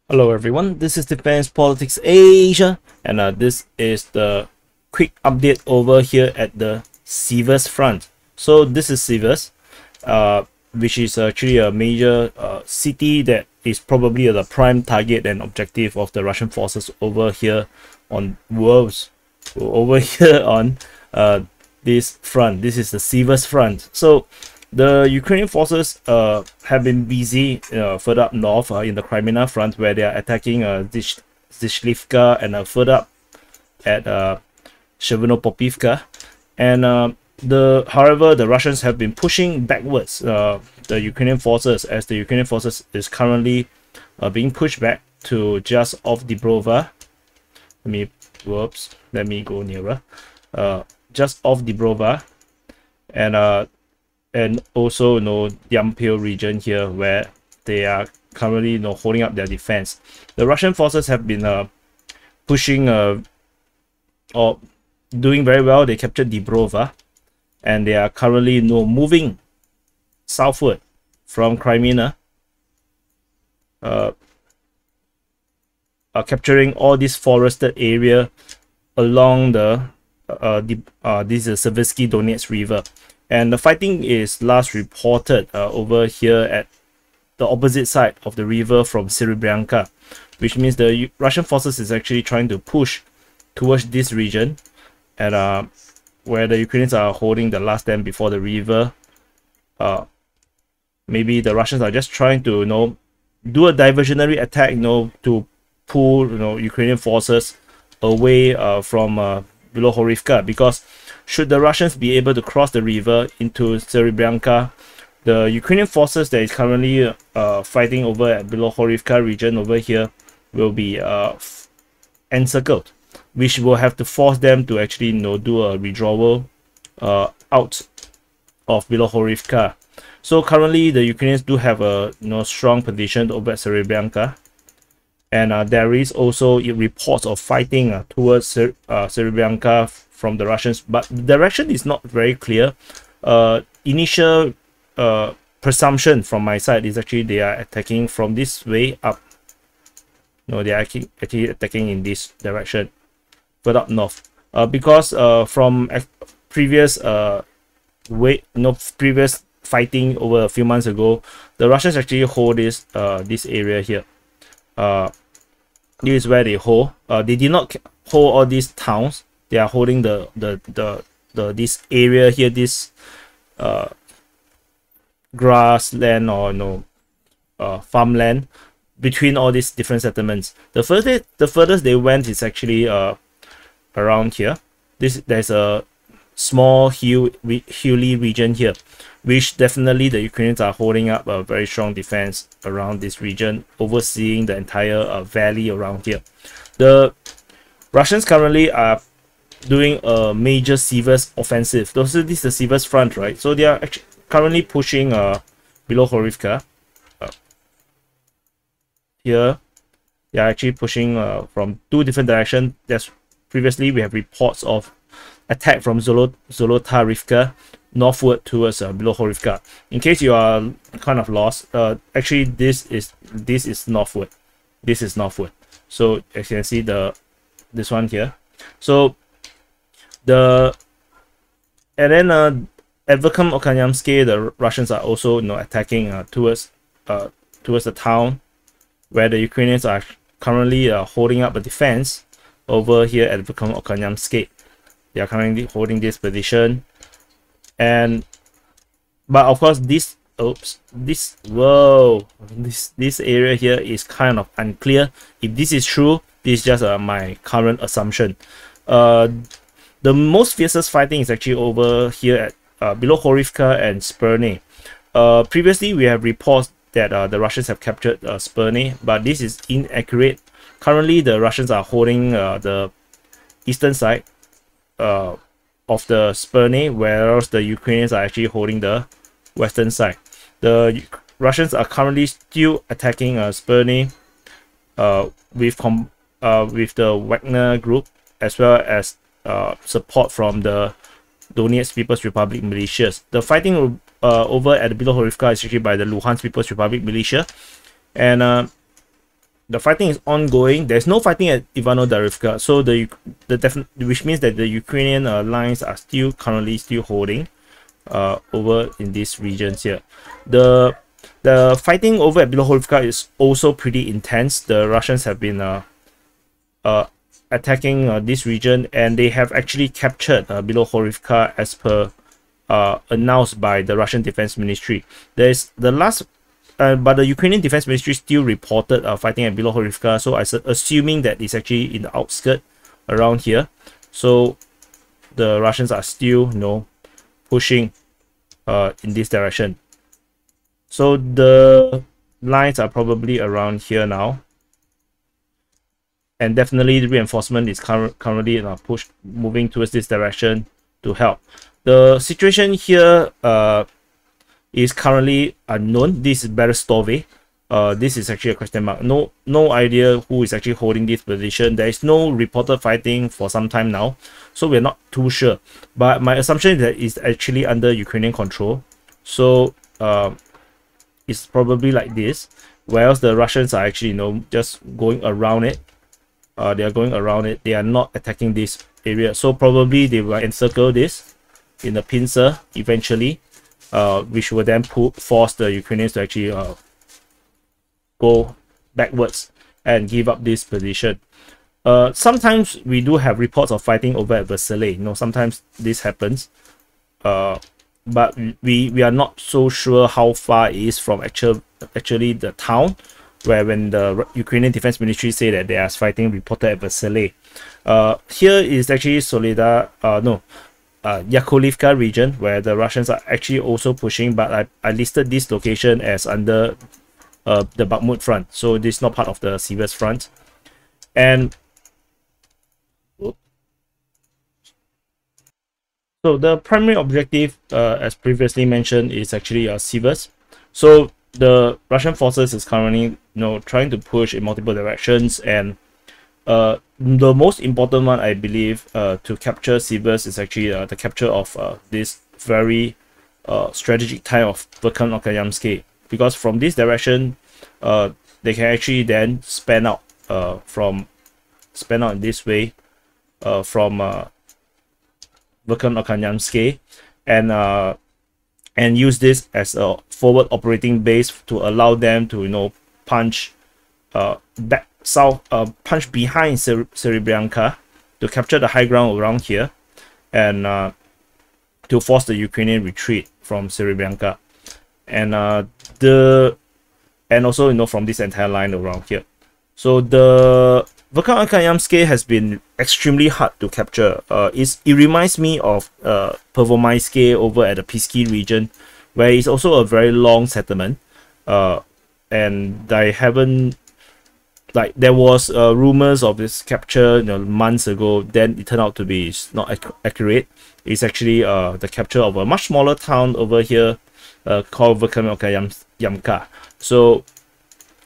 Hello everyone, this is Defense Politics Asia, and this is the quick update over here at the Siversk Front. So this is Siversk, which is actually a major city that is probably the prime target and objective of the Russian forces over here on this front. This is the Siversk Front. So the Ukrainian forces have been busy further up north in the Crimea front, where they are attacking Zhivlivka and further up at Chervonopopivka. And however, the Russians have been pushing backwards the Ukrainian forces, as the Ukrainian forces is currently being pushed back to just off Dibrova. Let me go nearer. Just off Dibrova, and also the Yampil region here, where they are currently holding up their defense. The Russian forces have been pushing or doing very well. They captured Dibrova, and they are currently moving southward from Crimea, capturing all this forested area along this is Siverskyi Donets River. And the fighting is last reported over here at the opposite side of the river from Serebrianka, which means the Russian forces is actually trying to push towards this region, and where the Ukrainians are holding the last stand before the river. Maybe the Russians are just trying to do a diversionary attack, to pull Ukrainian forces away from Bilohorivka, because should the Russians be able to cross the river into Serebrianka, the Ukrainian forces that is currently fighting over at Bilohorivka region over here will be encircled, which will have to force them to actually do a withdrawal out of Bilohorivka. So currently the Ukrainians do have a strong position over at Serebrianka, and there is also reports of fighting towards Serebrianka from the Russians, but the direction is not very clear. Initial presumption from my side is actually they are attacking from this way up. No, they are actually attacking in this direction, further up north. Because from previous previous fighting over a few months ago, the Russians actually hold this area here. This is where they hold. They did not hold all these towns. They are holding this area here, this grassland or farmland between all these different settlements. The furthest they went is actually around here. There's a small hilly region here, which definitely the Ukrainians are holding up a very strong defense around this region, overseeing the entire valley around here. The Russians currently are doing a major Siversk offensive. This is the Siversk Front, right? So they are actually currently pushing Bilohorivka. Here they are actually pushing from two different directions. There's previously we have reports of attack from Zolotarivka northward towards Bilohorivka. In case you are kind of lost, actually this is northward. This is northward. So as you can see this one here. So at Verkhnkamyanske, the Russians are also attacking towards the town, where the Ukrainians are currently holding up a defense over here at Verkhnokamyanske. They are currently holding this position, but of course this area here is kind of unclear. If this is true, this is just my current assumption. The most fiercest fighting is actually over here at Bilohorivka and Spirne. Previously, we have reports that the Russians have captured Spirne, but this is inaccurate. Currently, the Russians are holding the eastern side of the Spirne, whereas the Ukrainians are actually holding the western side. The Russians are currently still attacking Spirne with the Wagner group, as well as support from the Donetsk People's Republic militias. The fighting over at Bilohorivka is actually by the Luhansk People's Republic militia, and the fighting is ongoing. There's no fighting at Ivano Darivka, so which means that the Ukrainian lines are currently still holding over in these regions here. The fighting over at Bilohorivka is also pretty intense. The Russians have been attacking this region, and they have actually captured Bilohorivka as per announced by the Russian Defense Ministry. There's the last, but the Ukrainian Defense Ministry still reported fighting at Bilohorivka, so assuming that it's actually in the outskirts around here. So the Russians are still, pushing in this direction. So the lines are probably around here now, and definitely the reinforcement is currently moving towards this direction to help. The situation here is currently unknown. This is Berestove. This is actually a question mark. No idea who is actually holding this position. There is no reported fighting for some time now, so we're not too sure. But my assumption is that it's actually under Ukrainian control. So it's probably like this, whereas the Russians are actually, just going around it. They are going around it. They are not attacking this area. So probably they will encircle this in a pincer eventually, which will then force the Ukrainians to actually go backwards and give up this position. Sometimes we do have reports of fighting over at Verkhnokamyanske. Sometimes this happens. But we are not so sure how far it is from actually the town, where when the Ukrainian Defense Ministry say that there is fighting reported at Verkhnokamyanske. Here is actually Yakovlivka region, where the Russians are actually also pushing, but I listed this location as under the Bakhmut front, so this is not part of the Siversk front. And so the primary objective, as previously mentioned, is actually Siversk. So the Russian forces is currently, trying to push in multiple directions, and the most important one, I believe, to capture Siversk is actually the capture of this very strategic time of Verkhnkamyanske, because from this direction, they can actually then span out in this way from Verkhnkamyanske, and use this as a forward operating base to allow them to punch punch behind Serebrianka to capture the high ground around here, and to force the Ukrainian retreat from Serebrianka, and also from this entire line around here. So the Verkhnkamyanske has been extremely hard to capture. It reminds me of Pervomaiske over at the Pisky region, where it's also a very long settlement. And I haven't, there was rumors of this capture months ago. Then it turned out to be not accurate. It's actually the capture of a much smaller town over here called Verkhnkamyanske. So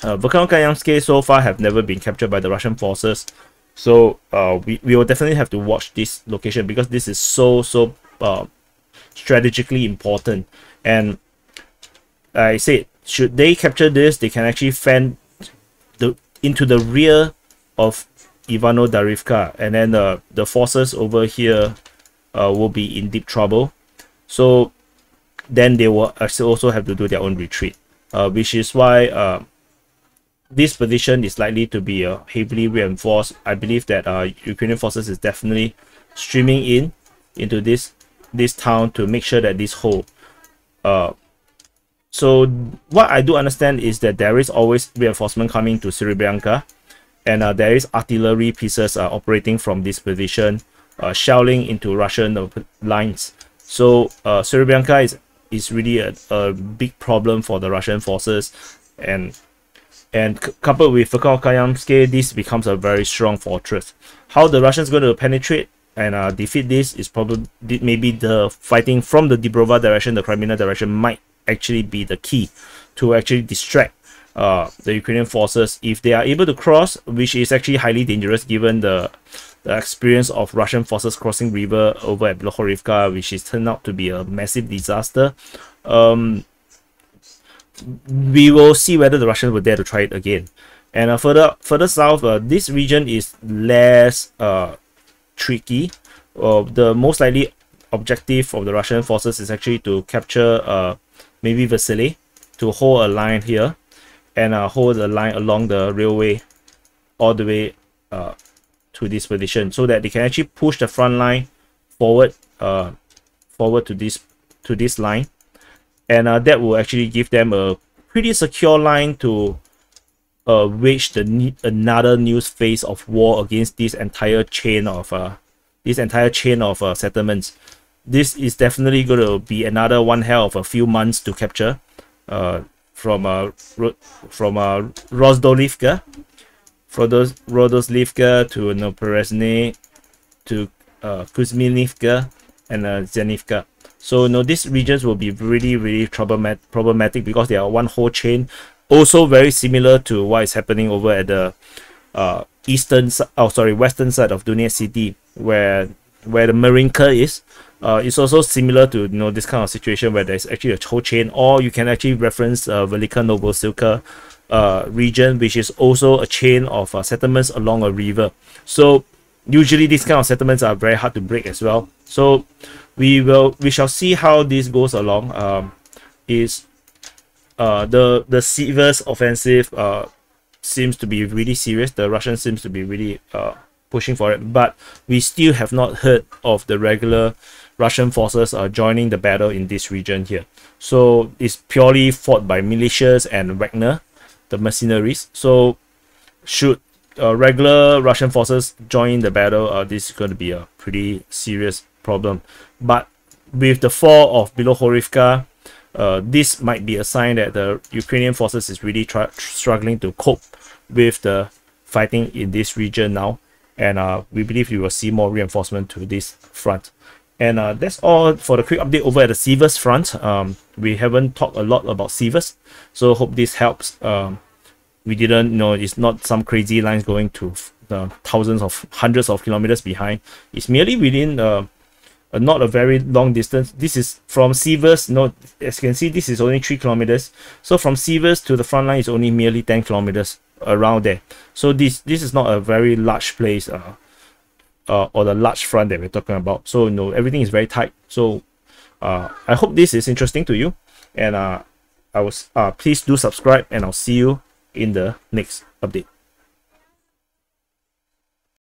Verkhnkamyanske so far have never been captured by the Russian forces. So we will definitely have to watch this location, because this is so strategically important. And I said, should they capture this, they can actually fend into the rear of Ivano Darivka, and then the forces over here will be in deep trouble. So then they will also have to do their own retreat, which is why this position is likely to be heavily reinforced. I believe that Ukrainian forces is definitely streaming into this town to make sure that this hold. So what I do understand is that there is always reinforcement coming to Serebrianka, and there is artillery pieces operating from this position, shelling into Russian lines. So Serebrianka is really a big problem for the Russian forces, and coupled with Verkhnkamyanske, this becomes a very strong fortress. How the Russians going to penetrate and defeat this is probably maybe the fighting from the Dibrova direction, the Crimea direction, might actually be the key to actually distract the Ukrainian forces. If they are able to cross, which is actually highly dangerous given the experience of Russian forces crossing river over at Hryhorivka, which is turned out to be a massive disaster. We will see whether the Russians will dare to try it again. And further south, this region is less tricky. The most likely objective of the Russian forces is actually to capture maybe Vasily, to hold a line here, and hold the line along the railway all the way to this position, so that they can actually push the front line forward to this line, and that will actually give them a pretty secure line to wage another new phase of war against this entire chain of settlements. This is definitely going to be another one hell of a few months to capture, from Rodoslivka to Perezhny to Kuzminivka and Zenivka. So these regions will be really problematic because they are one whole chain. Also very similar to what is happening over at the western side of Donetsk city, where the Marinka is. It's also similar to this kind of situation where there's actually a whole chain, or you can actually reference Velika Novosilka region, which is also a chain of settlements along a river. So usually these kind of settlements are very hard to break as well. So we shall see how this goes along. The Siversk offensive seems to be really serious. The Russians seems to be really pushing for it, but we still have not heard of the regular Russian forces joining the battle in this region here. So it's purely fought by militias and Wagner, the mercenaries. So should regular Russian forces join the battle, this is going to be a pretty serious problem. But with the fall of Bilohorivka, this might be a sign that the Ukrainian forces is really struggling to cope with the fighting in this region now, and we believe we will see more reinforcement to this front. And that's all for the quick update over at the Siversk Front. We haven't talked a lot about Siversk, so hope this helps. We didn't it's not some crazy lines going to hundreds of kilometers behind. It's merely within not a very long distance. This is from Siversk. As you can see, this is only 3 kilometers. So from Siversk to the front line is only merely 10 kilometers around there. So this is not a very large place, or the large front that we're talking about. So everything is very tight. So I hope this is interesting to you, and please do subscribe, and I'll see you in the next update.